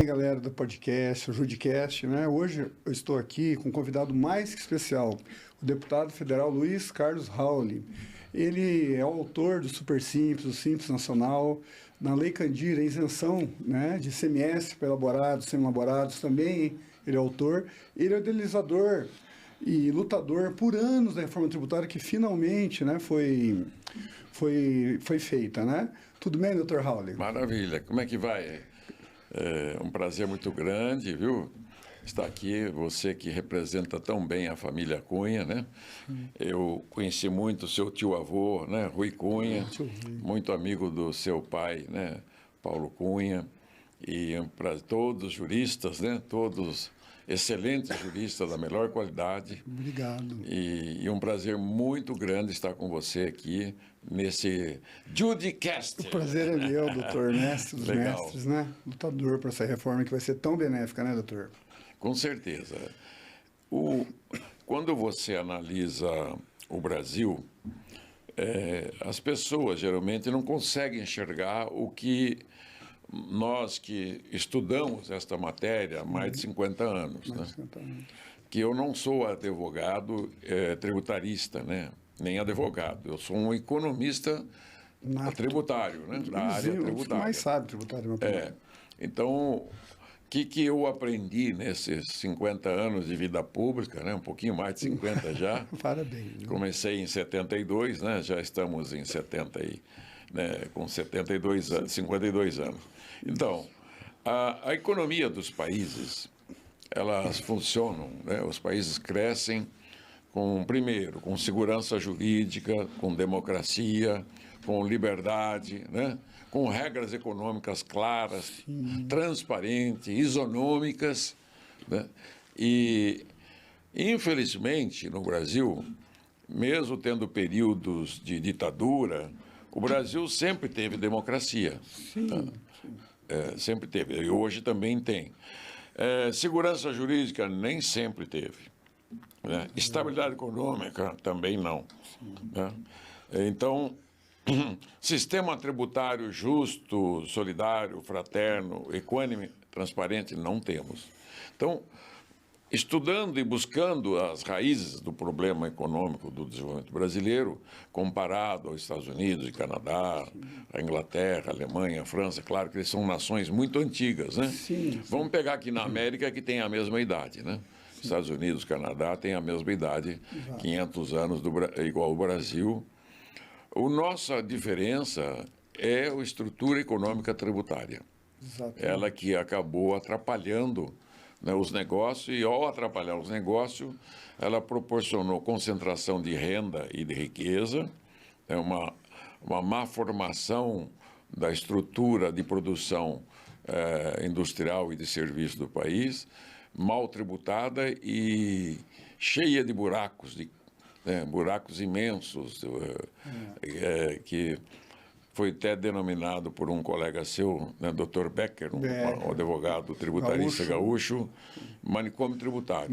bem, galera do podcast, o Judicast, né? Hoje eu estou aqui com um convidado mais que especial, o deputado federal Luiz Carlos Rauli. Ele é o autor do Super Simples, o Simples Nacional, na Lei Candir, a isenção, né, de ICMS para elaborados, semi-elaborados, também ele é autor. Ele é o idealizador e lutador por anos da reforma tributária que finalmente, né, foi feita, né? Tudo bem, doutor Rauli? Maravilha. Como é que vai? É um prazer muito grande, viu? Estar aqui, você que representa tão bem a família Cunha, né? Eu conheci muito o seu tio-avô, né? Rui Cunha, muito amigo do seu pai, né? Paulo Cunha, e para todos juristas, né? Todos excelentes juristas da melhor qualidade. Obrigado. E um prazer muito grande estar com você aqui nesse Judicast. O prazer é meu, doutor, mestre dos Legal. mestres, né? Lutador para essa reforma que vai ser tão benéfica, né, doutor? Com certeza. Quando você analisa o Brasil, as pessoas geralmente não conseguem enxergar o que nós que estudamos esta matéria há mais de 50 anos, né? Que eu não sou advogado tributarista, né? Nem advogado, eu sou um economista tributário, né? Da área tributária. Mais sabe tributário. Então, o que eu aprendi nesses 50 anos de vida pública, né? Um pouquinho mais de 50 já. Parabéns. Comecei em 72, né? Já estamos em 70 né? Com 52 anos. Então, a economia dos países, elas funcionam, né? Os países crescem primeiro, com segurança jurídica, com democracia, com liberdade, né? Com regras econômicas claras, transparentes, isonômicas, né? E, infelizmente, no Brasil, mesmo tendo períodos de ditadura, o Brasil sempre teve democracia. Sim. Sempre teve, e hoje também tem. Segurança jurídica nem sempre teve. Né? Estabilidade econômica também não. Né? Então, sistema tributário justo, solidário, fraterno, equânime, transparente, não temos. Então, estudando e buscando as raízes do problema econômico do desenvolvimento brasileiro, comparado aos Estados Unidos e Canadá, a Inglaterra, a Alemanha, a França, claro que eles são nações muito antigas, né? Sim. Vamos pegar aqui na América, que tem a mesma idade, né? Estados Unidos, Canadá tem a mesma idade, 500 anos igual ao Brasil. A nossa diferença é a estrutura econômica tributária. Exatamente. Ela que acabou atrapalhando, né, os negócios, e ao atrapalhar os negócios, ela proporcionou concentração de renda e de riqueza, uma má formação da estrutura de produção industrial e de serviço do país, mal tributada e cheia de buracos, buracos imensos, que foi até denominado por um colega seu, né, Dr. Becker, um advogado tributarista gaúcho, manicômio tributário.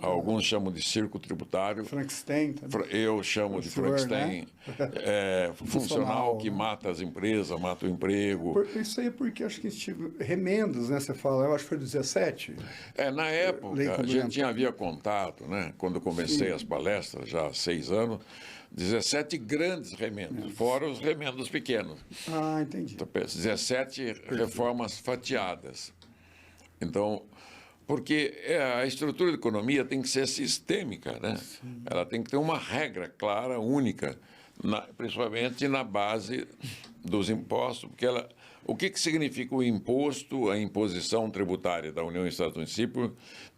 Alguns chamam de circo tributário. Frankenstein também. Eu chamo de Frankenstein. Né? Funcional que mata as empresas, mata o emprego. Isso aí é porque acho que remendos, né? Você fala, eu acho que foi 17. Na época, a gente havia contato, né? Quando eu comecei as palestras, já há 6 anos, 17 grandes remendos, fora os remendos pequenos. Ah, entendi. Então, 17 reformas fatiadas. Então, porque a estrutura da economia tem que ser sistêmica, né? Sim. Ela tem que ter uma regra clara, única, principalmente na base dos impostos, porque o que significa o imposto, a imposição tributária da União e Estados Municípios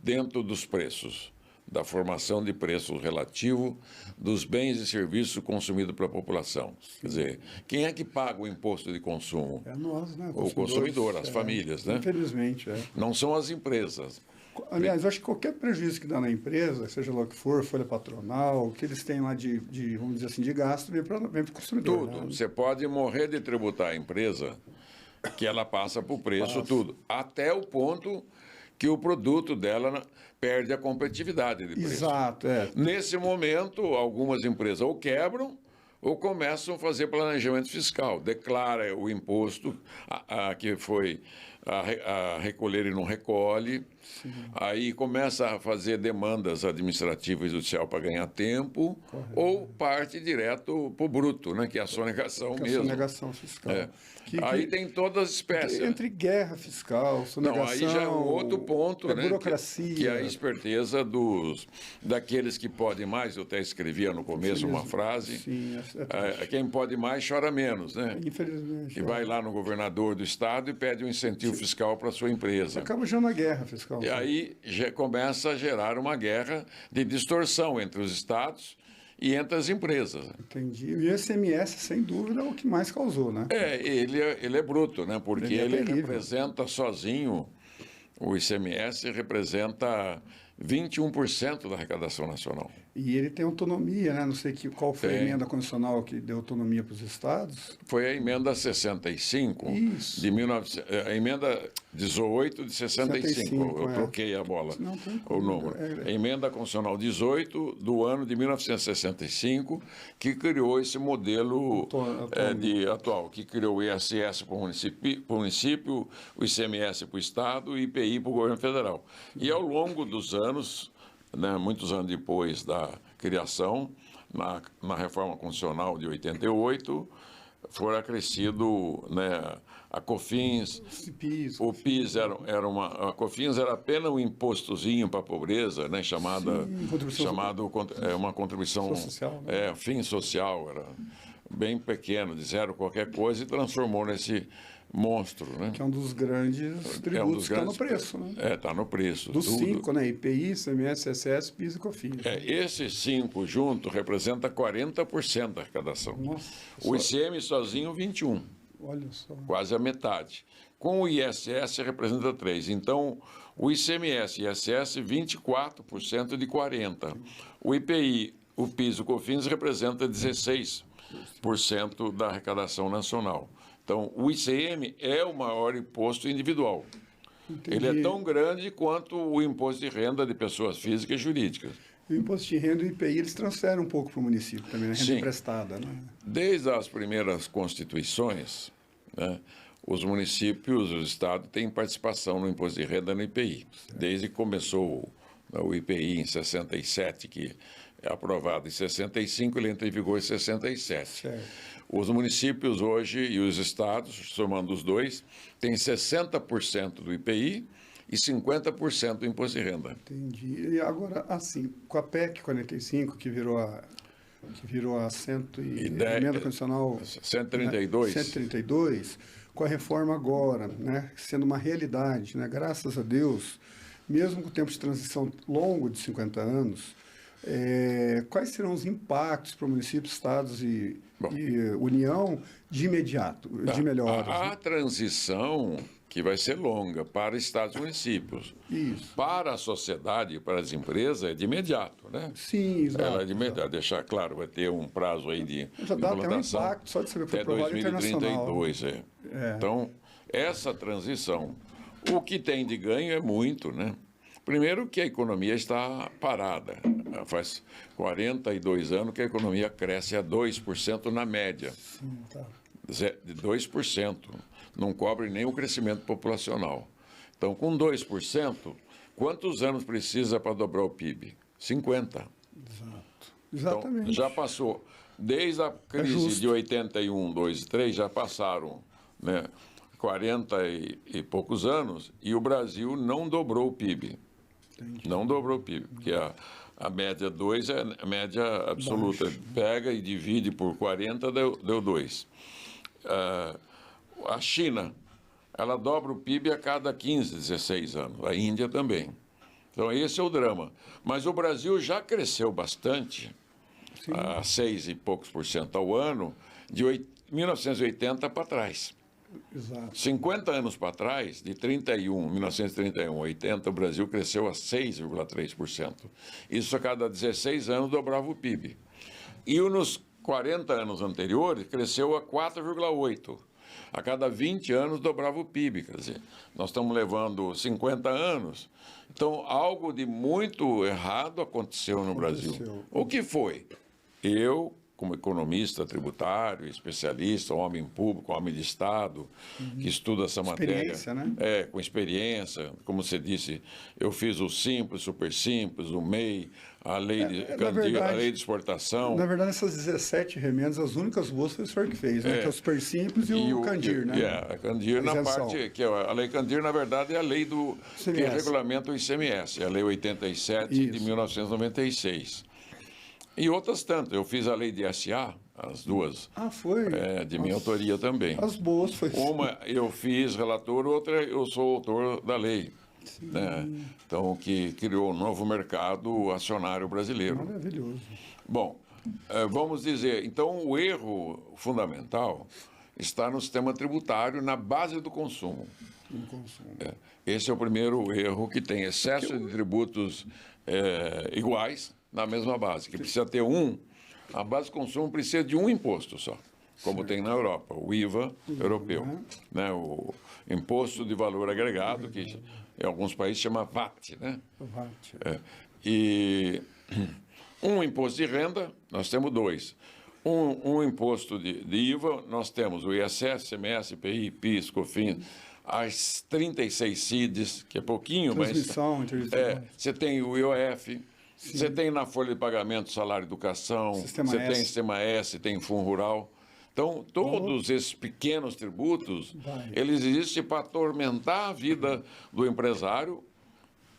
dentro dos preços? Da formação de preços relativo dos bens e serviços consumidos pela população. Quer dizer, quem é que paga o imposto de consumo? É nós, né? O consumidor, as famílias, né? Infelizmente, Não são as empresas. Aliás, eu acho que qualquer prejuízo que dá na empresa, seja lá o que for, folha patronal, o que eles têm lá de vamos dizer assim, de gasto, vem para o consumidor. Tudo. Né? Você pode morrer de tributar a empresa, que ela passa por preço, tudo. Até o ponto que o produto dela perde a competitividade de preço. Exato, Nesse momento, algumas empresas ou quebram ou começam a fazer planejamento fiscal. Declara o imposto que foi a recolher e não recolhe. Sim. Aí começa a fazer demandas administrativas e judicial para ganhar tempo, ou parte direto para o bruto, né, que é a sonegação mesmo. A sonegação fiscal. Aí tem todas as espécies. Entre guerra fiscal, sonegação... Não, aí já é um outro ponto, né? Burocracia. Que é a esperteza daqueles que podem mais. Eu até escrevia no começo uma frase. Sim, quem pode mais chora menos, né? Infelizmente. E vai lá no governador do estado e pede um incentivo fiscal para a sua empresa. Acaba gerando a guerra fiscal. E aí já começa a gerar uma guerra de distorção entre os estados e entre as empresas. Entendi. E o ICMS, sem dúvida, é o que mais causou, né? Ele é bruto, né? Porque ele terrível. representa sozinho, o ICMS representa 21% da arrecadação nacional. E ele tem autonomia, né? Não sei qual foi a emenda constitucional que deu autonomia para os estados. Foi a emenda 65, Isso. a emenda 18 de 65. Eu troquei a bola, o número. A emenda constitucional 18 do ano de 1965, que criou esse modelo atual, que criou o ISS para o município, o ICMS para o estado e o IPI para o governo federal. E ao longo dos anos, né, muitos anos depois da criação, na reforma constitucional de 88, foi acrescido, né, a COFINS, o PIS a COFINS era apenas um impostozinho para a pobreza, né, chamado uma contribuição social, né? Fim social, era bem pequeno, de zero qualquer coisa, e transformou nesse monstro, né? Que é um dos grandes tributos que está no preço, né? Está no preço. Dos 5, né? IPI, ICMS, ISS, PIS e COFINS. Esses 5 juntos representam 40% da arrecadação. Nossa, o ICM sozinho, 21%. Olha só. Quase a metade. Com o ISS representa 3%. Então, o ICMS e ISS, 24% de 40%. O IPI, o PIS e o COFINS representa 16% da arrecadação nacional. Então, o ICM é o maior imposto individual. Entendi. Ele é tão grande quanto o imposto de renda de pessoas físicas e jurídicas. E o imposto de renda e o IPI, eles transferem um pouco para o município também, né? Renda emprestada, né? Desde as primeiras constituições, né, os municípios, os estados têm participação no imposto de renda no IPI. Certo. Desde que começou o IPI em 67, que é aprovado em 65, ele entra em vigor em 67. Certo. Os municípios hoje e os estados, somando os dois, têm 60% do IPI e 50% do imposto de renda. Entendi. E agora, assim, com a PEC 45, que virou a emenda constitucional 132. Né, 132, com a reforma agora, né, sendo uma realidade, né, graças a Deus, mesmo com o tempo de transição longo de 50 anos, quais serão os impactos para municípios, estados e União de imediato, de melhoras? A transição que vai ser longa para estados e municípios. Isso. Para a sociedade, para as empresas, é de imediato, né? Sim, exato. Ela é de imediato. Deixar claro, vai ter um prazo aí de já dá até um impacto, só de saber que foi aprovado internacional. 2032, Então, essa transição, o que tem de ganho é muito, né? Primeiro que a economia está parada. Faz 42 anos que a economia cresce a 2% na média. Sim, tá. De 2%. Não cobre nem o crescimento populacional. Então, com 2%, quantos anos precisa para dobrar o PIB? 50. Exato. Exatamente. Então, já passou. Desde a crise de 81, 2 e 3, já passaram, né, 40 e poucos anos, e o Brasil não dobrou o PIB. Entendi. Não dobrou o PIB, porque a média 2 é a média absoluta. Baixo. Pega e divide por 40, deu 2. A China, ela dobra o PIB a cada 15, 16 anos. A Índia também. Então, esse é o drama. Mas o Brasil já cresceu bastante, a 6 e poucos % ao ano, de 1980 para trás. Exato. 50 anos para trás, de 1931 a 80, o Brasil cresceu a 6,3%. Isso a cada 16 anos dobrava o PIB. E nos 40 anos anteriores, cresceu a 4,8%. A cada 20 anos dobrava o PIB. Quer dizer, nós estamos levando 50 anos. Então, algo de muito errado aconteceu no Brasil. O que foi? Eu como economista tributário, especialista, homem público, homem de Estado, que estuda essa matéria. Experiência, né? Com experiência. Como você disse, eu fiz o Simples, Super Simples, o MEI, a lei de Candir, a lei de exportação. Na verdade, essas 17 remendas, as únicas boas foi o senhor que fez, né? Que é o Super Simples e o Candir, né? A Candir, na parte, que a lei Candir, na verdade, é a lei do que regulamenta o ICMS, a lei 87 de 1996. E outras tantas. Eu fiz a lei de SA, as duas. Ah, foi? De minha autoria também. As boas foi. Uma eu fiz relator, outra eu sou autor da lei. Né? Então, que criou um novo mercado acionário brasileiro. Maravilhoso. Bom, vamos dizer, então o erro fundamental está no sistema tributário, na base do consumo. Esse é o primeiro erro, que tem excesso de tributos iguais na mesma base, que precisa ter a base de consumo precisa de um imposto só, como tem na Europa, o IVA europeu, né? O Imposto de Valor Agregado, que em alguns países chama VAT, né? VAT. E um imposto de renda, nós temos dois. Um imposto de IVA, nós temos o ISS, CMS, IPI, PIS, COFINS, as 36 CIDs, que é pouquinho, Transmissão, você tem o IOF, você tem na folha de pagamento salário educação, você tem Sistema S, tem Fundo Rural. Então, todos esses pequenos tributos, eles existem para atormentar a vida do empresário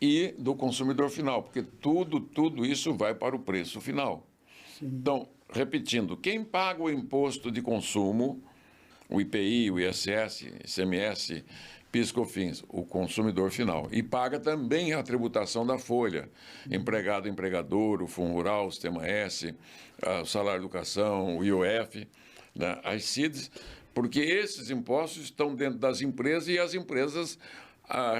e do consumidor final, porque tudo isso vai para o preço final. Então, repetindo, quem paga o imposto de consumo, o IPI, o ISS, ICMS, PIS, COFINS, o consumidor final. E paga também a tributação da folha, empregado, empregador, o Fundo Rural, o Sistema S, o salário educação, o IOF, né, as CIDs, porque esses impostos estão dentro das empresas e as empresas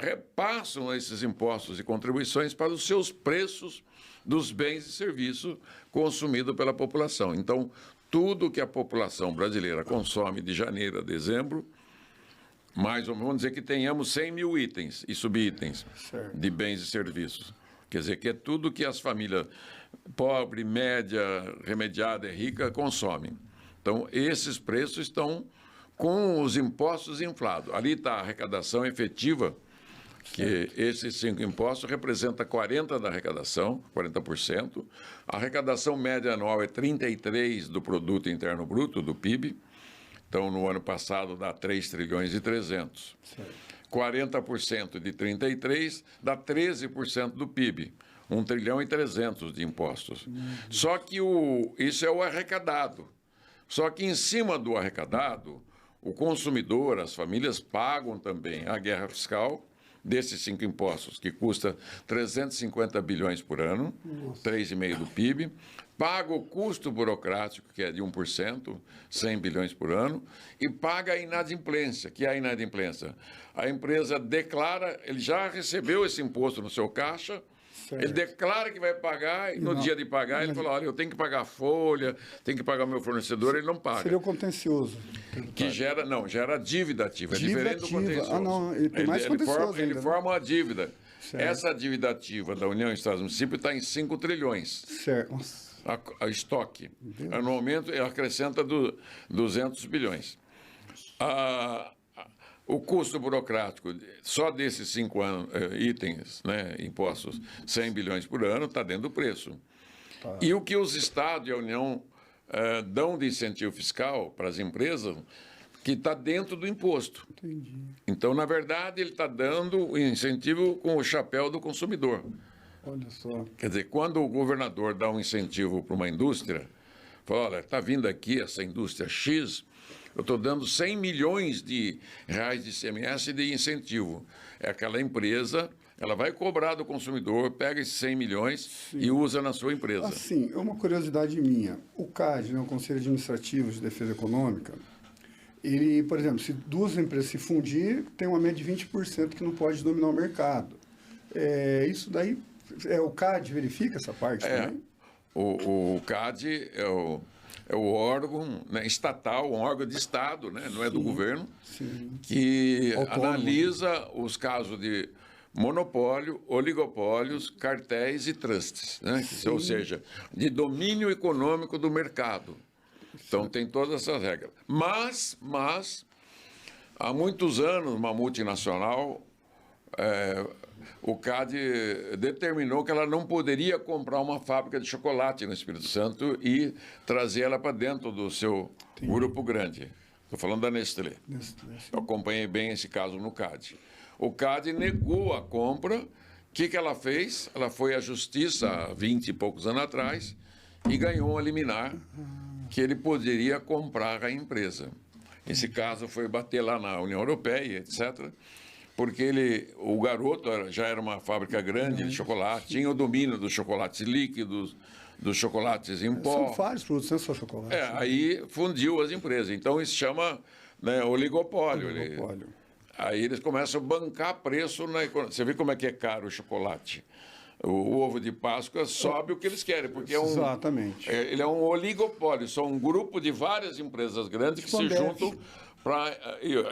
repassam esses impostos e contribuições para os seus preços dos bens e serviços consumidos pela população. Então, tudo que a população brasileira consome de janeiro a dezembro, mais ou menos, vamos dizer que tenhamos 100 mil itens e subitens de bens e serviços. Quer dizer, que é tudo que as famílias pobre, média, remediada e rica consomem. Então, esses preços estão com os impostos inflados. Ali está a arrecadação efetiva, que esses 5 impostos representam 40% da arrecadação, 40%. A arrecadação média anual é 33% do produto interno bruto, do PIB. Então, no ano passado, dá 3 trilhões e 300. 40% de 33 dá 13% do PIB. 1 trilhão e 300 de impostos. Só que isso é o arrecadado. Só que em cima do arrecadado, o consumidor, as famílias pagam também a guerra fiscal desses 5 impostos, que custa 350 bilhões por ano, 3,5% do PIB, paga o custo burocrático, que é de 1%, 100 bilhões por ano, e paga a inadimplência, que é a inadimplência. A empresa declara, ele já recebeu esse imposto no seu caixa, ele declara que vai pagar e no dia de pagar ele fala, olha, eu tenho que pagar a folha, tenho que pagar meu fornecedor, ele não paga. Seria o contencioso. Que gera dívida ativa, é diferente do contencioso. Ah, não, ele tem mais contencioso ele forma uma dívida. Essa dívida ativa da União e Estados Municípios está em 5 trilhões. Certo. A estoque. Anualmente acrescenta 200 bilhões. O custo burocrático, só desses 5 itens, né, impostos, 100 bilhões por ano, está dentro do preço. E o que os Estados e a União dão de incentivo fiscal para as empresas, que está dentro do imposto. Entendi. Então, na verdade, ele está dando o incentivo com o chapéu do consumidor. Olha só. Quer dizer, quando o governador dá um incentivo para uma indústria, fala, olha, está vindo aqui essa indústria X, eu estou dando 100 milhões de reais de ICMS de incentivo. É aquela empresa, ela vai cobrar do consumidor, pega esses 100 milhões e usa na sua empresa. Assim, é uma curiosidade minha. O CAD, né, o Conselho Administrativo de Defesa Econômica, ele, por exemplo, se duas empresas se fundir, tem uma média de 20% que não pode dominar o mercado. Isso daí, o CAD verifica essa parte também? O CAD é o órgão, né, estatal, um órgão de Estado, né, não é do governo, que analisa os casos de monopólio, oligopólios, cartéis e trusts, né? Ou seja, de domínio econômico do mercado. Então, tem todas essas regras. Mas há muitos anos, uma multinacional, o CAD determinou que ela não poderia comprar uma fábrica de chocolate no Espírito Santo e trazer ela para dentro do seu grupo grande. Estou falando da Nestlé. Eu acompanhei bem esse caso no CAD. O CAD negou a compra. O que ela fez? Ela foi à justiça há 20 e poucos anos atrás e ganhou um liminar que ele poderia comprar a empresa. Esse caso foi bater lá na União Europeia, etc., porque o garoto já era uma fábrica grande de chocolate, tinha o domínio dos chocolates líquidos, dos chocolates em pó. São vários produtos, não só chocolate. Aí fundiu as empresas. Então, isso chama, né, oligopólio. Aí eles começam a bancar preço na economia. Você vê como é que é caro o chocolate. O ovo de Páscoa sobe o que eles querem, porque Exatamente. Ele é um oligopólio, são um grupo de várias empresas grandes que se juntam para...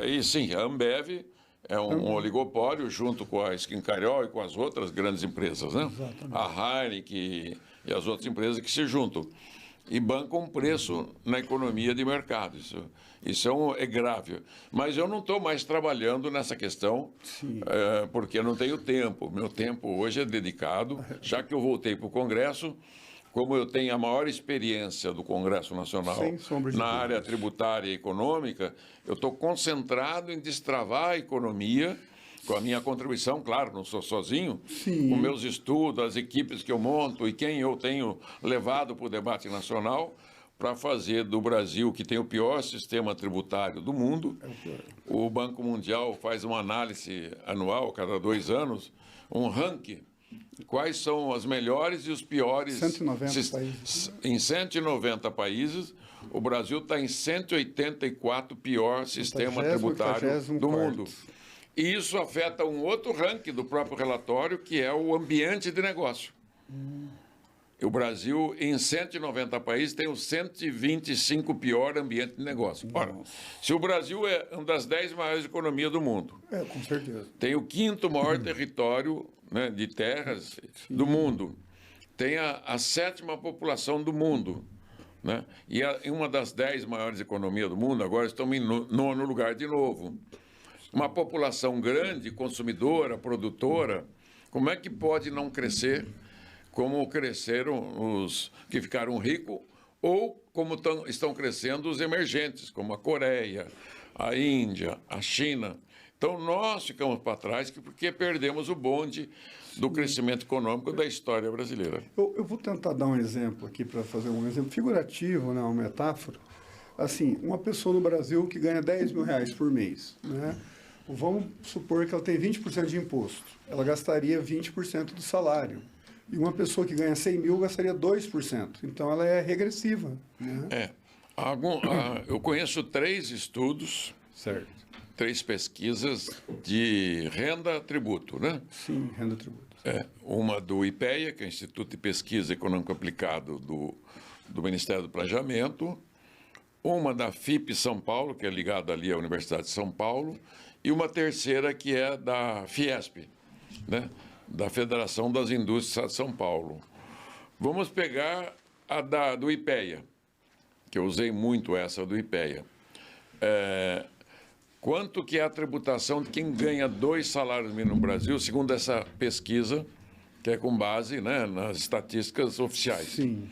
E sim, a Ambev é um oligopólio junto com a Skincariol e com as outras grandes empresas, né? Exatamente. A Heineken e as outras empresas que se juntam e bancam preço na economia de mercado. Isso é grave. Mas eu não estou mais trabalhando nessa questão, porque eu não tenho tempo. Meu tempo hoje é dedicado, já que eu voltei para o Congresso, como eu tenho a maior experiência do Congresso Nacional na área tributária e econômica, eu estou concentrado em destravar a economia, com a minha contribuição, claro, não sou sozinho, com meus estudos, as equipes que eu monto e quem eu tenho levado para o debate nacional, para fazer do Brasil, que tem o pior sistema tributário do mundo. O Banco Mundial faz uma análise anual, cada 2 anos, um ranking. Quais são as melhores e os piores... 190 países. Em 190 países, o Brasil está em 184 pior sistema tributário do mundo. E isso afeta um outro ranking do próprio relatório, que é o ambiente de negócio. O Brasil, em 190 países, tem o 125 pior ambiente de negócio. Ora, se o Brasil é uma das 10 maiores economias do mundo, com certeza. Tem o 5º maior território, né, de terras do mundo, tem a 7ª população do mundo, né, e uma das 10 maiores economias do mundo, agora estamos em 9º lugar de novo. Uma população grande, consumidora, produtora, como é que pode não crescer como cresceram os que ficaram ricos ou como estão crescendo os emergentes, como a Coreia, a Índia, a China. Então, nós ficamos para trás porque perdemos o bonde do crescimento econômico da história brasileira. Eu vou tentar dar um exemplo aqui, para fazer um exemplo figurativo, né, uma metáfora. Assim, uma pessoa no Brasil que ganha 10 mil reais por mês, né? Vamos supor que ela tem 20% de imposto. Ela gastaria 20% do salário. E uma pessoa que ganha 100 mil gastaria 2%. Então, ela é regressiva. Né? Eu conheço 3 estudos, 3 pesquisas de renda-tributo, né? Sim, renda-tributo. Uma do IPEA, que é o Instituto de Pesquisa Econômico Aplicado do Ministério do Planejamento, uma da FIP São Paulo, que é ligada ali à Universidade de São Paulo, e uma terceira que é da Fiesp, né? Da Federação das Indústrias de São Paulo. Vamos pegar a do IPEA, que eu usei muito essa do IPEA. Quanto que é a tributação de quem ganha 2 salários mínimos no Brasil, segundo essa pesquisa, que é com base, né, nas estatísticas oficiais? Sim.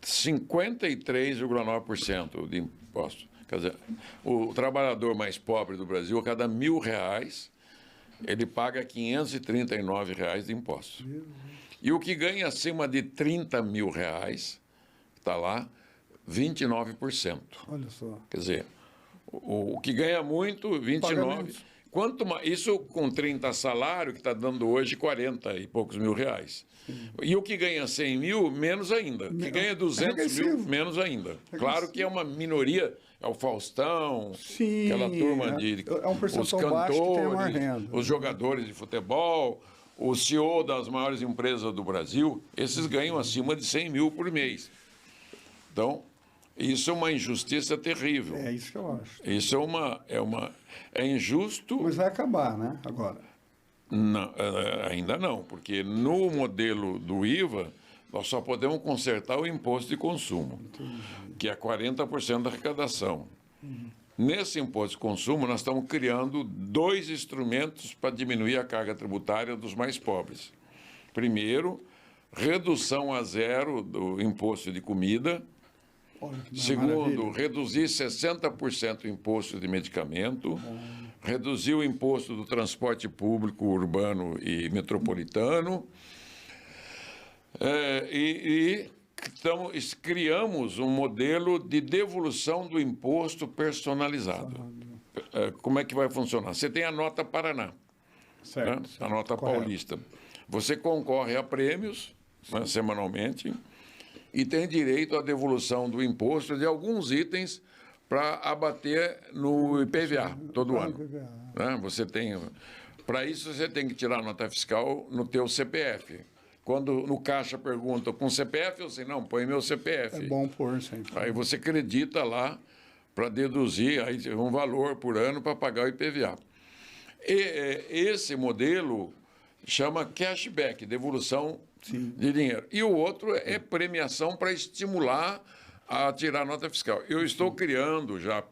53,9% de imposto. Quer dizer, o trabalhador mais pobre do Brasil, a cada R$1.000, ele paga R$539 de imposto. E o que ganha acima de R$30 mil, está lá, 29%. Olha só. Quer dizer, o que ganha muito, 29%. Quanto mais, isso com 30 salário, que está dando hoje 40 e poucos mil reais. E o que ganha 100 mil, menos ainda. O que ganha 200 mil, menos ainda. Claro que é uma minoria, é o Faustão, aquela turma de os cantores, os jogadores de futebol, o CEO das maiores empresas do Brasil, esses ganham acima de 100 mil por mês. Então, isso é uma injustiça terrível. É isso que eu acho. Isso é injusto. Mas vai acabar, né, agora? Não, ainda não, porque no modelo do IVA nós só podemos consertar o imposto de consumo, que é 40% da arrecadação. Nesse imposto de consumo, nós estamos criando 2 instrumentos para diminuir a carga tributária dos mais pobres. Primeiro, redução a zero do imposto de comida. Segundo, reduzir 60% o imposto de medicamento. Reduzir o imposto do transporte público urbano e metropolitano. Criamos um modelo de devolução do imposto personalizado. Como é que vai funcionar? Você tem a nota Paraná, certo, né? A nota paulista. Você concorre a prêmios, né, semanalmente, e tem direito à devolução do imposto de alguns itens para abater no IPVA todo ano. Né? Para isso, você tem que tirar a nota fiscal no teu CPF. Quando no caixa pergunta com CPF, eu sei, não, põe meu CPF. É bom pôr sempre. Aí você acredita lá para deduzir aí um valor por ano para pagar o IPVA. Esse modelo chama cashback, devolução de dinheiro. E o outro é premiação para estimular a tirar nota fiscal. Eu estou criando, já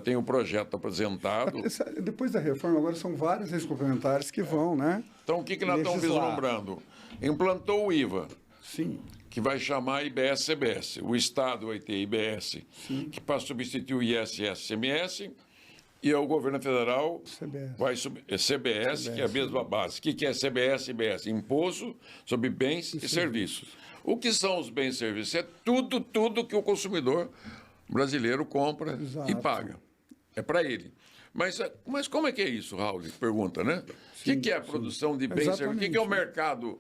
tenho um projeto apresentado. Depois da reforma, agora são várias leis complementares que vão, né? Então, o que nós estamos vislumbrando? Implantou o IVA, Sim. que vai chamar IBS-CBS. O Estado vai ter IBS, que para substituir o ISS-CMS, e o governo federal vai CBS, que é a mesma base. O que é CBS e IBS? Imposto sobre bens e serviços. O que são os bens e serviços? É tudo que o consumidor brasileiro compra e paga. É para ele. Mas como é que é isso, Raul? Pergunta, né? O que é a produção de bens e serviços? O que é o mercado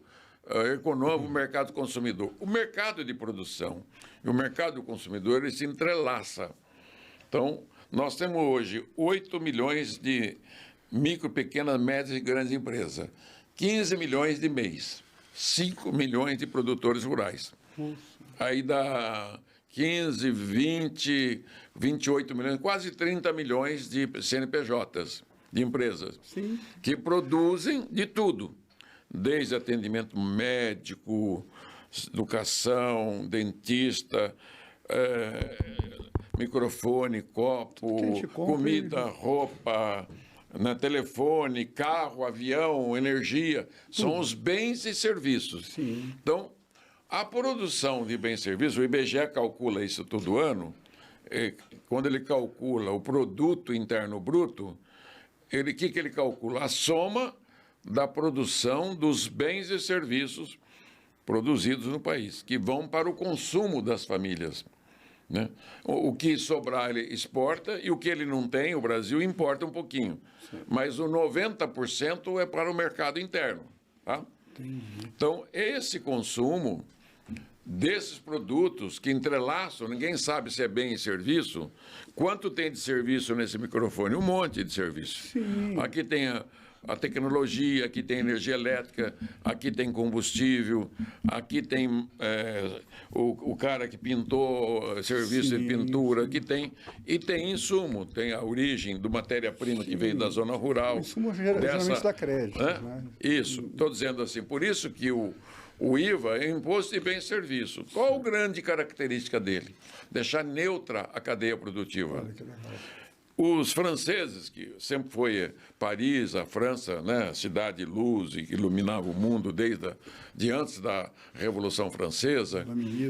econômico, o mercado consumidor? O mercado de produção e o mercado consumidor, ele se entrelaça. Então, nós temos hoje 8 milhões de micro, pequenas, médias e grandes empresas, 15 milhões de MEIs, 5 milhões de produtores rurais. Aí dá 15, 20, 28 milhões, quase 30 milhões de CNPJs, de empresas, que produzem de tudo, desde atendimento médico, educação, dentista, microfone, copo, comida, roupa, né, telefone, carro, avião, energia. São os bens e serviços. Então, a produção de bens e serviços, o IBGE calcula isso todo ano, quando ele calcula o produto interno bruto, o que ele calcula? A soma da produção dos bens e serviços produzidos no país, que vão para o consumo das famílias. Né? O que sobrar ele exporta e o que ele não tem, o Brasil importa um pouquinho. Mas o 90% é para o mercado interno. Tá? Então, esse consumo desses produtos que entrelaçam, ninguém sabe se é bem e serviço, quanto tem de serviço nesse microfone? Um monte de serviço. Aqui tem a tecnologia, aqui tem energia elétrica, aqui tem combustível, aqui tem o cara que pintou serviço de pintura, aqui tem, e tem insumo, tem a origem do matéria-prima que veio da zona rural. O insumo geralmente dá crédito. Né? Isso, estou dizendo assim, por isso que o IVA é Imposto de Bens e Serviços. Qual a grande característica dele? Deixar neutra a cadeia produtiva. Olha que legal. Os franceses, que sempre foi Paris, a França, né, cidade luz e que iluminava o mundo de antes da Revolução Francesa,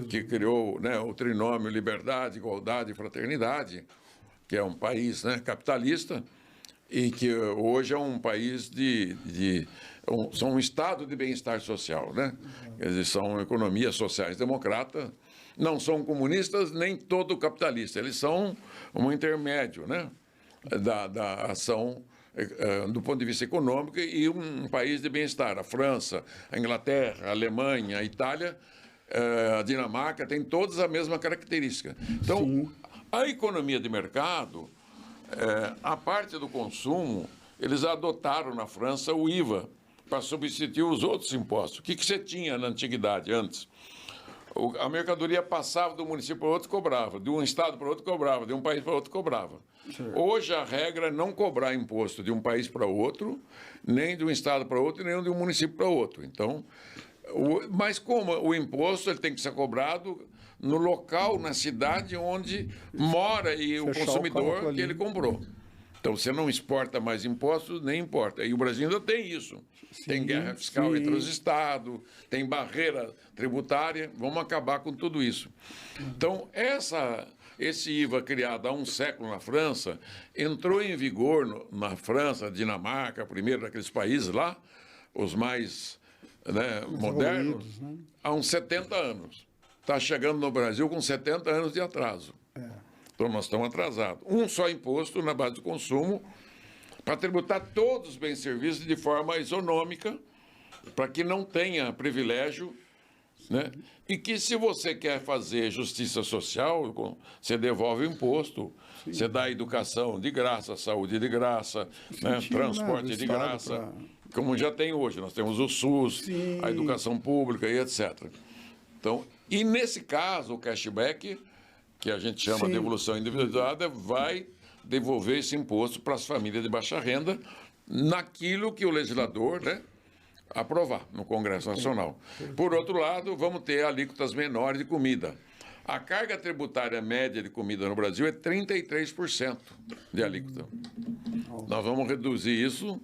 que criou, né, o trinômio liberdade, igualdade e fraternidade, que é um país, né, capitalista e que hoje é um país são um estado de bem-estar social, né? Eles são economias sociais democratas, não são comunistas nem todo capitalista, eles são um intermédio, né, da ação do ponto de vista econômico e um país de bem-estar. A França, a Inglaterra, a Alemanha, a Itália, a Dinamarca têm todas a mesma característica. Então, a economia de mercado, a parte do consumo, eles adotaram na França o IVA para substituir os outros impostos. O que você tinha na antiguidade, antes? A mercadoria passava de um município para outro, cobrava. De um estado para outro, cobrava. De um país para outro, cobrava. Hoje, a regra é não cobrar imposto de um país para outro, nem de um estado para outro, nem de um município para outro. Então, Mas como o imposto ele tem que ser cobrado no local, na cidade onde mora e o consumidor que ele comprou. Então, você não exporta mais impostos, nem importa. E o Brasil ainda tem isso. Sim, tem guerra fiscal entre os estados, tem barreira tributária. Vamos acabar com tudo isso. Então, esse IVA criado há um século na França entrou em vigor na França, Dinamarca, primeiro daqueles países lá, os mais modernos, há uns 70 anos. Está chegando no Brasil com 70 anos de atraso. Então, nós estamos atrasados. Um só imposto na base do consumo para tributar todos os bens e serviços de forma isonômica, para que não tenha privilégio, né? E que, se você quer fazer justiça social, você devolve o imposto, você dá educação de graça, saúde de graça, né? Transporte de graça, como já tem hoje. Nós temos o SUS, a educação pública e etc. Então, e nesse caso, o cashback, que a gente chama de devolução individualizada, vai devolver esse imposto para as famílias de baixa renda naquilo que o legislador, né, aprovar no Congresso Nacional. Por outro lado, vamos ter alíquotas menores de comida. A carga tributária média de comida no Brasil é 33% de alíquota. Nós vamos reduzir isso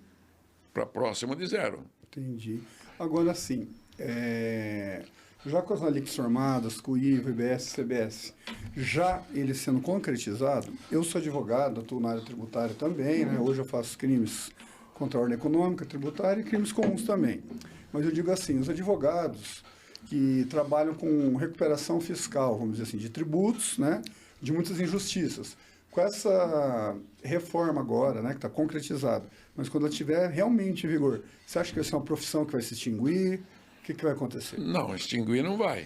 para próximo de zero. Entendi. Agora, sim, já com as alíquotas formadas, com o IVA, IBS, CBS, já ele sendo concretizado, eu sou advogado, atuo na área tributária também, né? Hoje eu faço crimes contra a ordem econômica, tributária e crimes comuns também. Mas eu digo assim, os advogados que trabalham com recuperação fiscal, vamos dizer assim, de tributos, né? De muitas injustiças. Com essa reforma agora, né, que está concretizada, mas quando ela estiver realmente em vigor, você acha que vai ser uma profissão que vai se extinguir? O que vai acontecer? Não, extinguir não vai,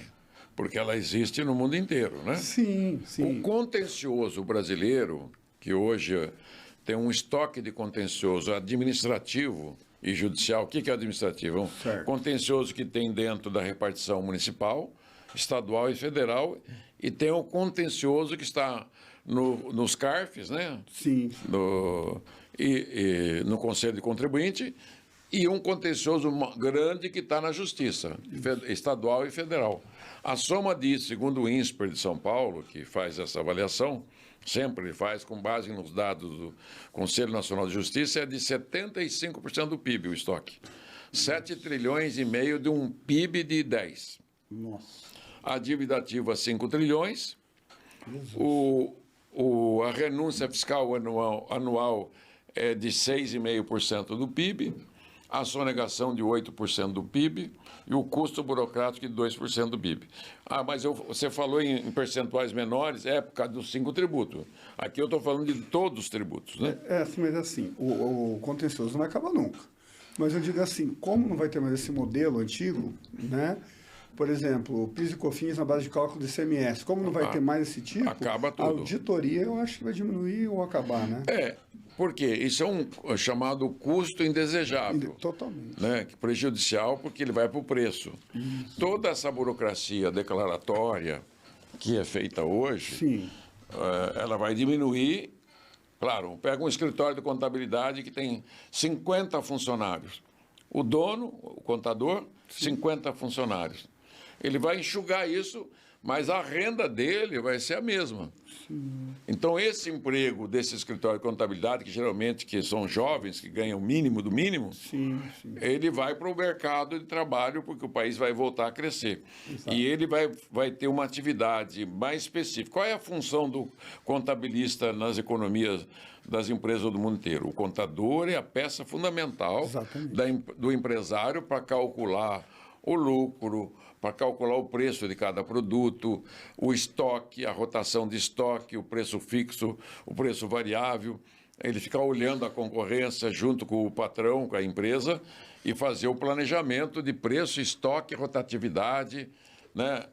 porque ela existe no mundo inteiro, né? Sim. O contencioso brasileiro, que hoje tem um estoque de contencioso administrativo e judicial. O que é administrativo? Certo. Contencioso que tem dentro da repartição municipal, estadual e federal, e tem o contencioso que está nos CARFs, né? Sim. No Conselho de Contribuinte, e um contencioso grande que está na Justiça, estadual e federal. A soma disso, segundo o INSPER de São Paulo, que faz essa avaliação, sempre faz com base nos dados do Conselho Nacional de Justiça, é de 75% do PIB, o estoque. 7 trilhões e meio de um PIB de 10. Nossa. A dívida ativa, 5 trilhões. A renúncia fiscal anual é de 6,5% do PIB. A sonegação de 8% do PIB e o custo burocrático de 2% do PIB. Mas você falou em percentuais menores, por causa dos 5 tributos. Aqui eu estou falando de todos os tributos, né? Mas assim, o contencioso não vai acabar nunca. Mas eu digo assim, como não vai ter mais esse modelo antigo, né? Por exemplo, PIS e COFINS na base de cálculo do ICMS, como não vai ter mais esse tipo, acaba tudo. A auditoria eu acho que vai diminuir ou acabar, né? Porque isso é um chamado custo indesejável. Totalmente. Né? Prejudicial, porque ele vai para o preço. Isso. Toda essa burocracia declaratória que é feita hoje, ela vai diminuir. Claro, pega um escritório de contabilidade que tem 50 funcionários. O dono, o contador, 50 funcionários. Ele vai enxugar isso, mas a renda dele vai ser a mesma. Então, esse emprego desse escritório de contabilidade, que geralmente são jovens, que ganham o mínimo do mínimo, ele vai para o mercado de trabalho, porque o país vai voltar a crescer. Exato. E ele vai ter uma atividade mais específica. Qual é a função do contabilista nas economias das empresas do mundo inteiro? O contador é a peça fundamental do empresário para calcular o lucro, para calcular o preço de cada produto, o estoque, a rotação de estoque, o preço fixo, o preço variável. Ele fica olhando a concorrência junto com o patrão, com a empresa, e fazer o planejamento de preço, estoque, rotatividade, né?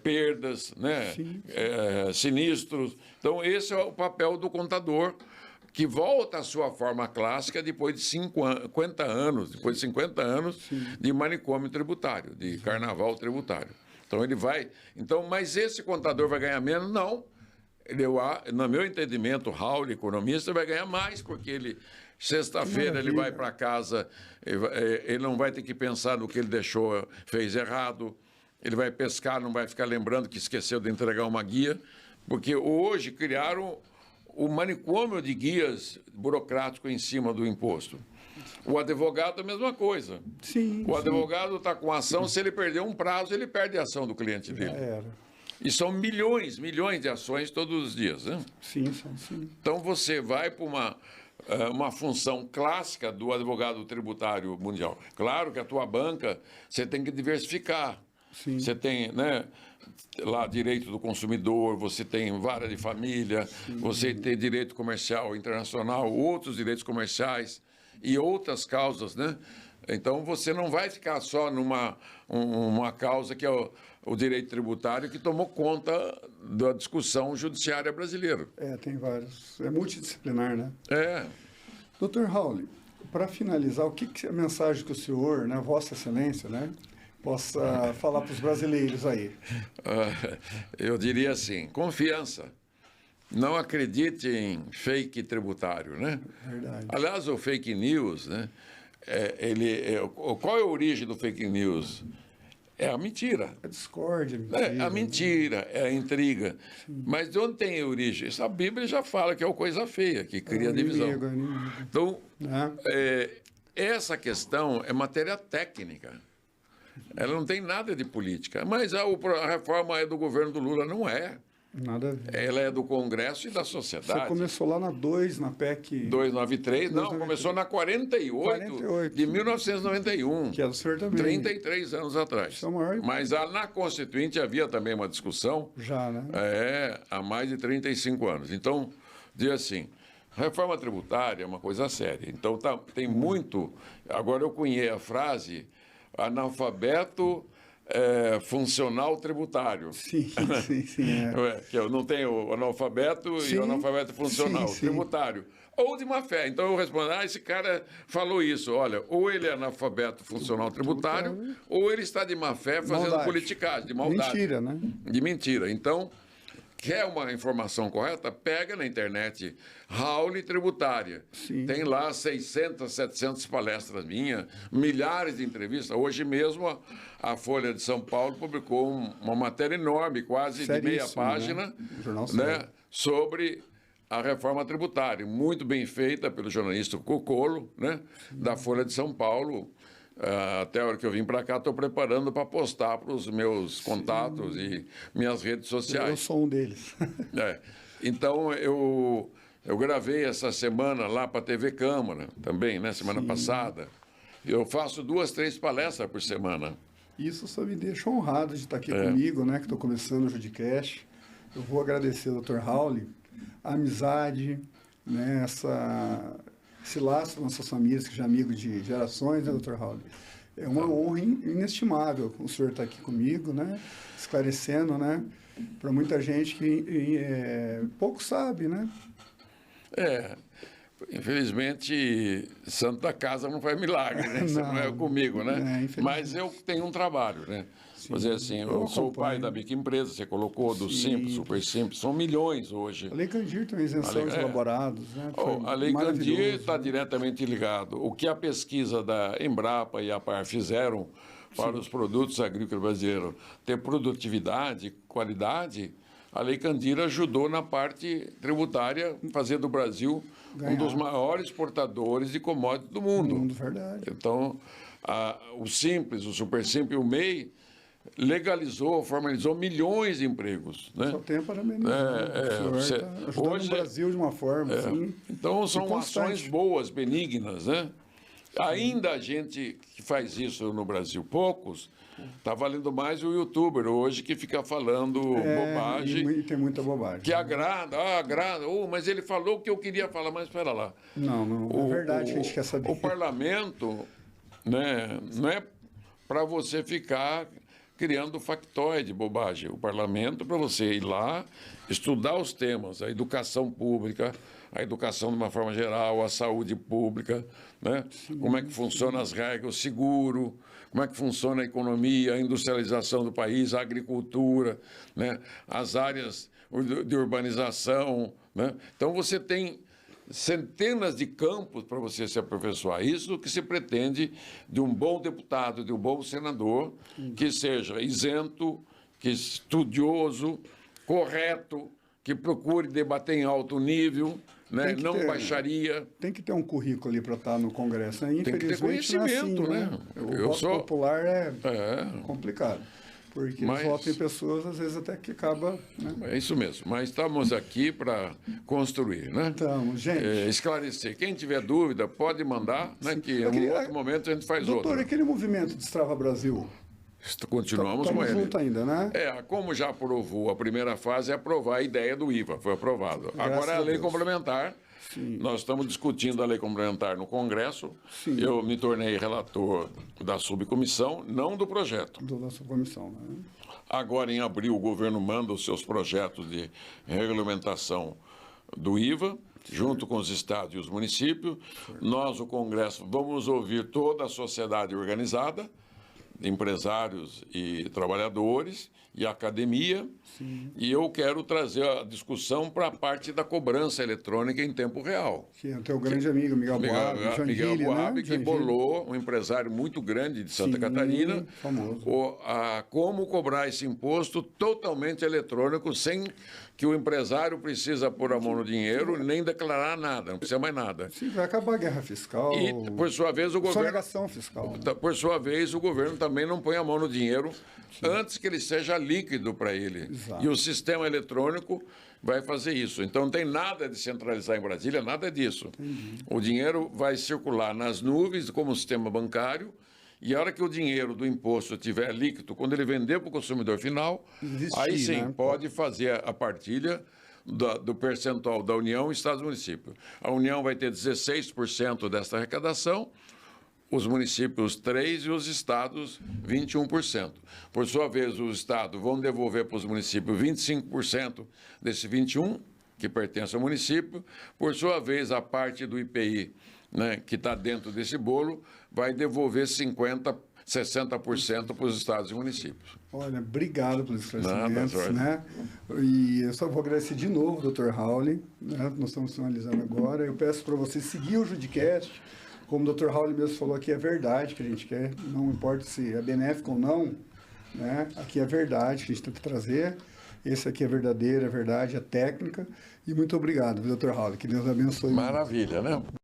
Perdas, né? Sinistros. Então, esse é o papel do contador, que volta à sua forma clássica depois de 50 anos, de manicômio tributário, de carnaval tributário. Então, ele vai... mas esse contador vai ganhar menos? Não. No meu entendimento, Raul, economista, vai ganhar mais, porque Sexta-feira ele maravilha. vai para casa, ele não vai ter que pensar no que ele deixou, fez errado. Ele vai pescar, não vai ficar lembrando que esqueceu de entregar uma guia, porque hoje criaram o manicômio de guias burocrático em cima do imposto. O advogado, a mesma coisa. Sim, O advogado está com ação, se ele perder um prazo, ele perde a ação do cliente já dele. era. E são milhões de ações todos os dias, né? Sim. Então você vai para uma função clássica do advogado tributário mundial. Claro que a tua banca, você tem que diversificar. Sim. Você tem, né, lá direito do consumidor, você tem vara de família, você tem direito comercial internacional, outros direitos comerciais e outras causas, né? Então você não vai ficar só uma causa que é o direito tributário que tomou conta da discussão judiciária brasileira. Tem vários. É multidisciplinar, né? Dr. Raul, para finalizar, a mensagem que o senhor, né, Vossa Excelência, né, possa falar para os brasileiros aí? Eu diria assim, confiança. Não acredite em fake tributário, né? Verdade. Aliás, o fake news, né? Qual é a origem do fake news? É a mentira. A discórdia, É a mentira, é a intriga. Sim. Mas de onde tem a origem? A Bíblia já fala que é uma coisa feia, que cria divisão. Inimigo. Então, essa questão é matéria técnica. Ela não tem nada de política. Mas a reforma é do governo do Lula, não é. Nada a ver. Ela é do Congresso e da sociedade. Você começou lá na 2, na PEC... 293, não, começou na 48 de 1991. Que é do senhor também. 33 anos atrás. Isso é o maior... Mas na Constituinte havia também uma discussão. Já, né? Há mais de 35 anos. Então, diz assim, reforma tributária é uma coisa séria. Então, tem muito... Agora eu cunhei a frase analfabeto... funcional tributário. Sim. Que eu não tenho o analfabeto e o analfabeto funcional tributário. Ou de má fé. Então eu respondo, esse cara falou isso. Olha, ou ele é analfabeto funcional tributário, ou ele está de má fé fazendo politicagem, de maldade. Mentira, né? De mentira. Então, quer uma informação correta? Pega na internet Raul Tributária. Sim. Tem lá 600, 700 palestras minhas, milhares de entrevistas. Hoje mesmo a Folha de São Paulo publicou uma matéria enorme, quase de meia página, né, sobre a reforma tributária, muito bem feita pelo jornalista Cocolo, né, da Folha de São Paulo. Até a hora que eu vim para cá, estou preparando para postar para os meus contatos e minhas redes sociais. Eu sou um deles. Então, eu gravei essa semana lá para a TV Câmara também, né? Semana passada. Eu faço 2, 3 palestras por semana. Isso só me deixa honrado de estar aqui comigo, né? Que estou começando o Judicast. Eu vou agradecer ao Dr. Raul, a amizade, né? Esse laço com nossas famílias, que já é amigo de gerações, né, Dr. Raul? É uma honra inestimável o senhor estar aqui comigo, né? Esclarecendo, né? Para muita gente que pouco sabe, né? Infelizmente, santo da casa não faz milagre, né? Isso não é comigo, né? Mas eu tenho um trabalho, né? Vou dizer assim, eu sou o pai da microempresa, você colocou, do Simples, Super Simples, são milhões hoje. A Lei Candir tem isenção de elaborados, né? A Lei Candir está diretamente ligado. O que a pesquisa da Embrapa e a Par fizeram para os produtos agrícolas brasileiros ter produtividade, qualidade, a Lei Candir ajudou na parte tributária, fazer do Brasil um dos maiores exportadores de commodities do mundo. Verdade. Então, o Simples, o Super Simples e o MEI legalizou, formalizou milhões de empregos. Né? Só tem para amenizar. Ajudando hoje, o Brasil de uma forma assim. Então, são ações boas, benignas, né? Ainda a gente que faz isso no Brasil, poucos, está valendo mais o youtuber hoje que fica falando bobagem. E tem muita bobagem. Que agrada, mas ele falou o que eu queria falar, mas espera lá. Não, é verdade que a gente quer saber. O parlamento, né, não é para você ficar criando factoide, bobagem. O parlamento para você ir lá, estudar os temas, a educação pública, a educação de uma forma geral, a saúde pública, né? Como é que funcionam as regras, o seguro, como é que funciona a economia, a industrialização do país, a agricultura, né? As áreas de urbanização, né? Então você tem centenas de campos para você se aperfeiçoar. Isso que se pretende de um bom deputado, de um bom senador, que seja isento, que estudioso, correto, que procure debater em alto nível, né? Não baixaria. Tem que ter um currículo ali para estar no Congresso, né? Tem que ter conhecimento, não é assim, né? O voto popular é complicado. Porque Mas, eles votam em pessoas, às vezes, até que acaba... Né? É isso mesmo. Mas estamos aqui para construir, né? Estamos, gente. Esclarecer. Quem tiver dúvida, pode mandar, né? Que em um outro momento a gente faz outro. Doutor, aquele movimento Destrava Brasil... Continuamos com ele. Junto ainda, né? Como já aprovou a primeira fase, é aprovar a ideia do IVA, foi aprovado. Agora é a lei complementar. Sim. Nós estamos discutindo a lei complementar no Congresso. Sim. Eu me tornei relator da subcomissão, não do projeto. Da subcomissão, né? Agora, em abril, o governo manda os seus projetos de regulamentação do IVA, junto com os estados e os municípios. Nós, o Congresso, vamos ouvir toda a sociedade organizada, empresários e trabalhadores e academia. Sim. E eu quero trazer a discussão para a parte da cobrança eletrônica em tempo real. Que é o teu grande amigo, Miguel Boab, que bolou, um empresário muito grande de Santa Catarina, famoso. Como cobrar esse imposto totalmente eletrônico, sem que o empresário precisa pôr a mão no dinheiro, nem declarar nada, não precisa mais nada. Sim, vai acabar a guerra fiscal. E, por sua vez, o governo... Sonegação fiscal. Por sua vez, o governo também não põe a mão no dinheiro antes que ele seja líquido para ele. Exato. E o sistema eletrônico vai fazer isso. Então, não tem nada de centralizar em Brasília, nada disso. Entendi. O dinheiro vai circular nas nuvens como sistema bancário, e a hora que o dinheiro do imposto estiver líquido, quando ele vender para o consumidor final, aí sim, né? Pode fazer a partilha do percentual da União, Estados e municípios. A União vai ter 16% dessa arrecadação, os municípios 3% e os estados 21%. Por sua vez, os estados vão devolver para os municípios 25% desse 21%, que pertence ao município. Por sua vez, a parte do IPI, né, que está dentro desse bolo, vai devolver 60% para os estados e municípios. Olha, obrigado pelos esclarecimentos, né? E eu só vou agradecer de novo, Dr. Rauli, né? Nós estamos finalizando agora. Eu peço para você seguir o Judicast. Como o Dr. Rauli mesmo falou aqui, é verdade que a gente quer, não importa se é benéfico ou não, né? Aqui é verdade que a gente tem que trazer. Esse aqui é verdadeiro, é verdade, é técnica. E muito obrigado, Dr. Rauli. Que Deus abençoe. Maravilha, né?